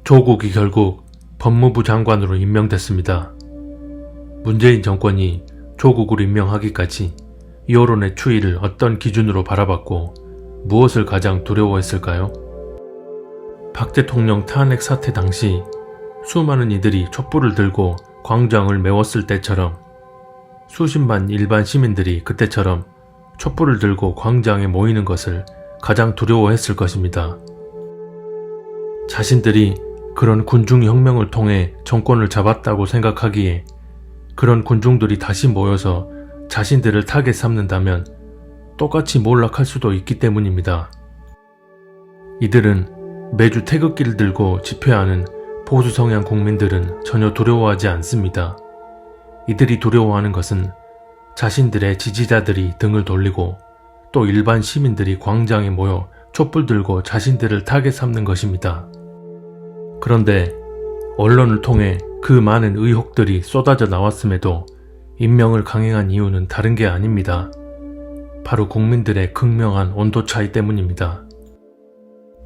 조국이 결국 법무부 장관으로 임명됐습니다. 문재인 정권이 조국을 임명하기까지 여론의 추이를 어떤 기준으로 바라봤고 무엇을 가장 두려워했을까요? 박 대통령 탄핵 사태 당시 수많은 이들이 촛불을 들고 광장을 메웠을 때처럼 수십만 일반 시민들이 그때처럼 촛불을 들고 광장에 모이는 것을 가장 두려워했을 것입니다. 자신들이 그런 군중혁명을 통해 정권을 잡았다고 생각하기에 그런 군중들이 다시 모여서 자신들을 타겟 삼는다면 똑같이 몰락할 수도 있기 때문입니다. 이들은 매주 태극기를 들고 집회하는 보수 성향 국민들은 전혀 두려워하지 않습니다. 이들이 두려워하는 것은 자신들의 지지자들이 등을 돌리고 또 일반 시민들이 광장에 모여 촛불 들고 자신들을 타겟 삼는 것입니다. 그런데 언론을 통해 그 많은 의혹들이 쏟아져 나왔음에도 임명을 강행한 이유는 다른 게 아닙니다. 바로 국민들의 극명한 온도 차이 때문입니다.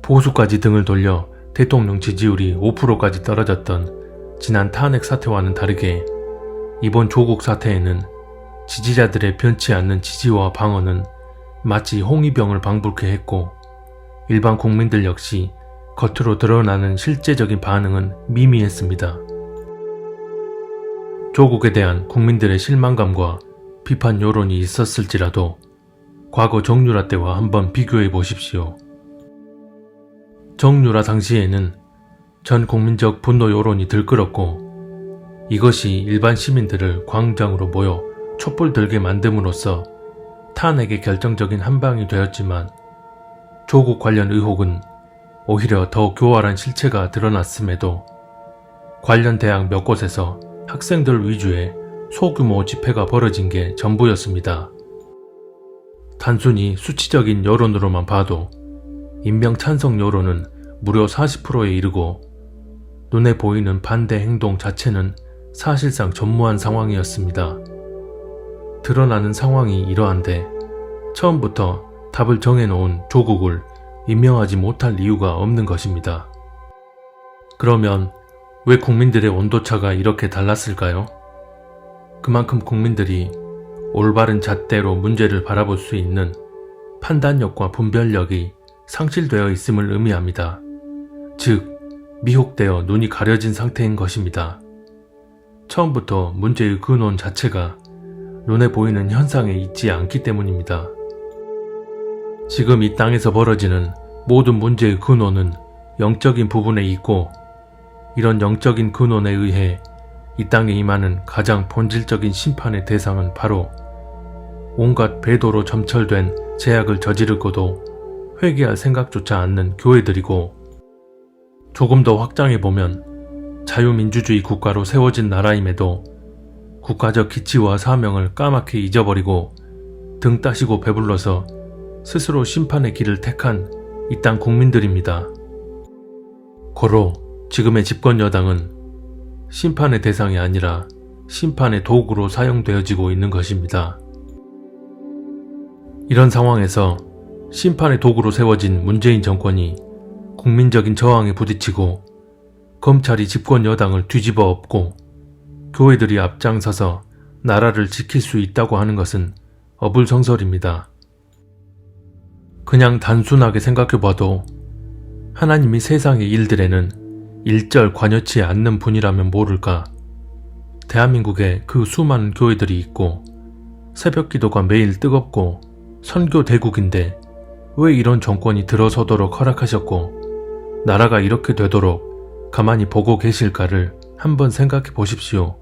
보수까지 등을 돌려 대통령 지지율이 5%까지 떨어졌던 지난 탄핵 사태와는 다르게 이번 조국 사태에는 지지자들의 변치 않는 지지와 방어는 마치 홍위병을 방불케 했고 일반 국민들 역시 겉으로 드러나는 실제적인 반응은 미미했습니다. 조국에 대한 국민들의 실망감과 비판 여론이 있었을지라도 과거 정유라 때와 한번 비교해 보십시오. 정유라 당시에는 전 국민적 분노 여론이 들끓었고 이것이 일반 시민들을 광장으로 모여 촛불 들게 만듦으로써 탄핵의 결정적인 한방이 되었지만 조국 관련 의혹은 오히려 더 교활한 실체가 드러났음에도 관련 대학 몇 곳에서 학생들 위주의 소규모 집회가 벌어진 게 전부였습니다. 단순히 수치적인 여론으로만 봐도 임명 찬성 여론은 무려 40%에 이르고 눈에 보이는 반대 행동 자체는 사실상 전무한 상황이었습니다. 드러나는 상황이 이러한데 처음부터 답을 정해놓은 조국을 임명하지 못할 이유가 없는 것입니다. 그러면 왜 국민들의 온도차가 이렇게 달랐을까요? 그만큼 국민들이 올바른 잣대로 문제를 바라볼 수 있는 판단력과 분별력이 상실되어 있음을 의미합니다. 즉, 미혹되어 눈이 가려진 상태인 것입니다. 처음부터 문제의 근원 자체가 눈에 보이는 현상에 있지 않기 때문입니다. 지금 이 땅에서 벌어지는 모든 문제의 근원은 영적인 부분에 있고 이런 영적인 근원에 의해 이 땅에 임하는 가장 본질적인 심판의 대상은 바로 온갖 배도로 점철된 죄악을 저지르고도 회개할 생각조차 않는 교회들이고 조금 더 확장해보면 자유민주주의 국가로 세워진 나라임에도 국가적 기치와 사명을 까맣게 잊어버리고 등 따시고 배불러서 스스로 심판의 길을 택한 이 땅 국민들입니다. 고로 지금의 집권 여당은 심판의 대상이 아니라 심판의 도구로 사용되어지고 있는 것입니다. 이런 상황에서 심판의 도구로 세워진 문재인 정권이 국민적인 저항에 부딪히고 검찰이 집권 여당을 뒤집어 엎고 교회들이 앞장서서 나라를 지킬 수 있다고 하는 것은 어불성설입니다. 그냥 단순하게 생각해봐도 하나님이 세상의 일들에는 일절 관여치 않는 분이라면 모를까. 대한민국에 그 수많은 교회들이 있고 새벽기도가 매일 뜨겁고 선교 대국인데 왜 이런 정권이 들어서도록 허락하셨고 나라가 이렇게 되도록 가만히 보고 계실까를 한번 생각해 보십시오.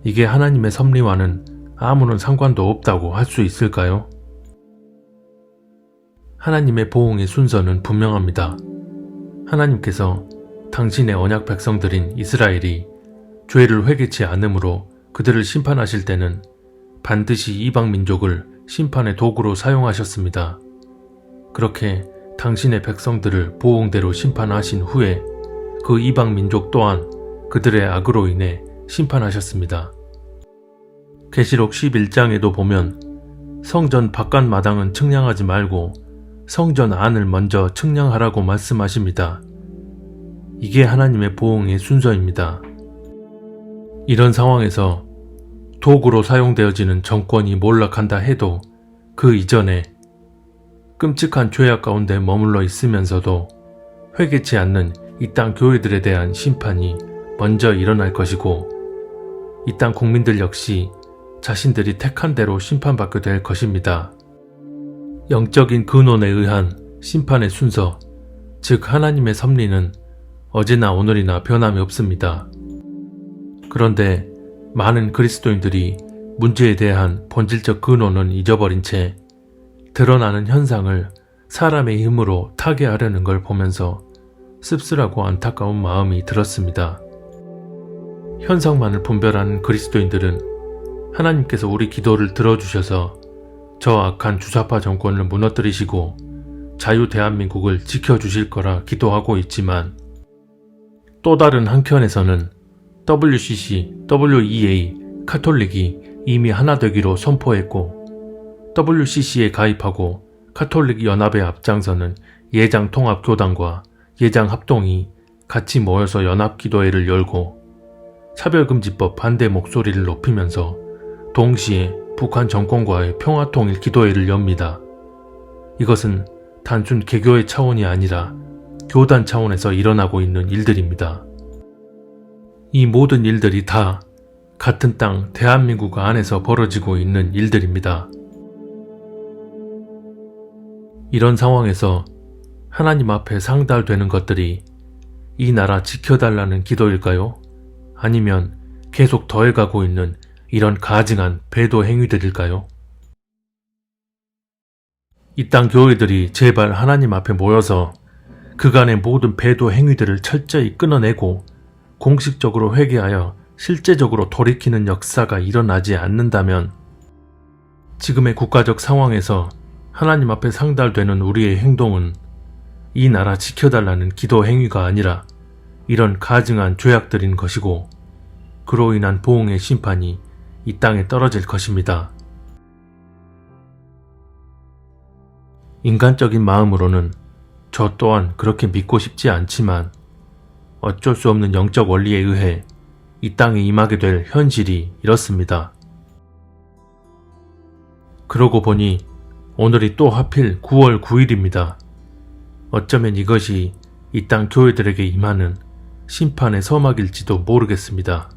이게 하나님의 섭리와는 아무런 상관도 없다고 할 수 있을까요? 하나님의 보응의 순서는 분명합니다. 하나님께서 당신의 언약 백성들인 이스라엘이 죄를 회개치 않으므로 그들을 심판하실 때는 반드시 이방 민족을 심판의 도구로 사용하셨습니다. 그렇게 당신의 백성들을 보응대로 심판하신 후에 그 이방 민족 또한 그들의 악으로 인해 심판하셨습니다. 계시록 11장에도 보면 성전 바깥 마당은 측량하지 말고 성전 안을 먼저 측량하라고 말씀하십니다. 이게 하나님의 보응의 순서입니다. 이런 상황에서 도구로 사용되어지는 정권이 몰락한다 해도 그 이전에 끔찍한 죄악 가운데 머물러 있으면서도 회개치 않는 이 땅 교회들에 대한 심판이 먼저 일어날 것이고, 이 땅 국민들 역시 자신들이 택한 대로 심판받게 될 것입니다. 영적인 근원에 의한 심판의 순서, 즉 하나님의 섭리는 어제나 오늘이나 변함이 없습니다. 그런데 많은 그리스도인들이 문제에 대한 본질적 근원은 잊어버린 채 드러나는 현상을 사람의 힘으로 타개하려는 걸 보면서 씁쓸하고 안타까운 마음이 들었습니다. 현상만을 분별하는 그리스도인들은 하나님께서 우리 기도를 들어주셔서 저 악한 주사파 정권을 무너뜨리시고 자유 대한민국을 지켜주실 거라 기도하고 있지만, 또 다른 한켠에서는 WCC, WEA, 카톨릭이 이미 하나 되기로 선포했고, WCC에 가입하고 카톨릭 연합에 앞장서는 예장통합교단과 예장합동이 같이 모여서 연합기도회를 열고 차별금지법 반대 목소리를 높이면서 동시에 북한 정권과의 평화통일 기도회를 엽니다. 이것은 단순 개교의 차원이 아니라 교단 차원에서 일어나고 있는 일들입니다. 이 모든 일들이 다 같은 땅 대한민국 안에서 벌어지고 있는 일들입니다. 이런 상황에서 하나님 앞에 상달되는 것들이 이 나라 지켜달라는 기도일까요? 아니면 계속 더해가고 있는 이런 가증한 배도 행위들일까요? 이 땅 교회들이 제발 하나님 앞에 모여서 그간의 모든 배도 행위들을 철저히 끊어내고 공식적으로 회개하여 실제적으로 돌이키는 역사가 일어나지 않는다면, 지금의 국가적 상황에서 하나님 앞에 상달되는 우리의 행동은 이 나라 지켜달라는 기도 행위가 아니라 이런 가증한 죄악들인 것이고, 그로 인한 보응의 심판이 이 땅에 떨어질 것입니다. 인간적인 마음으로는 저 또한 그렇게 믿고 싶지 않지만 어쩔 수 없는 영적 원리에 의해 이 땅에 임하게 될 현실이 이렇습니다. 그러고 보니 오늘이 또 하필 9월 9일입니다. 어쩌면 이것이 이 땅 교회들에게 임하는 심판의 서막일지도 모르겠습니다.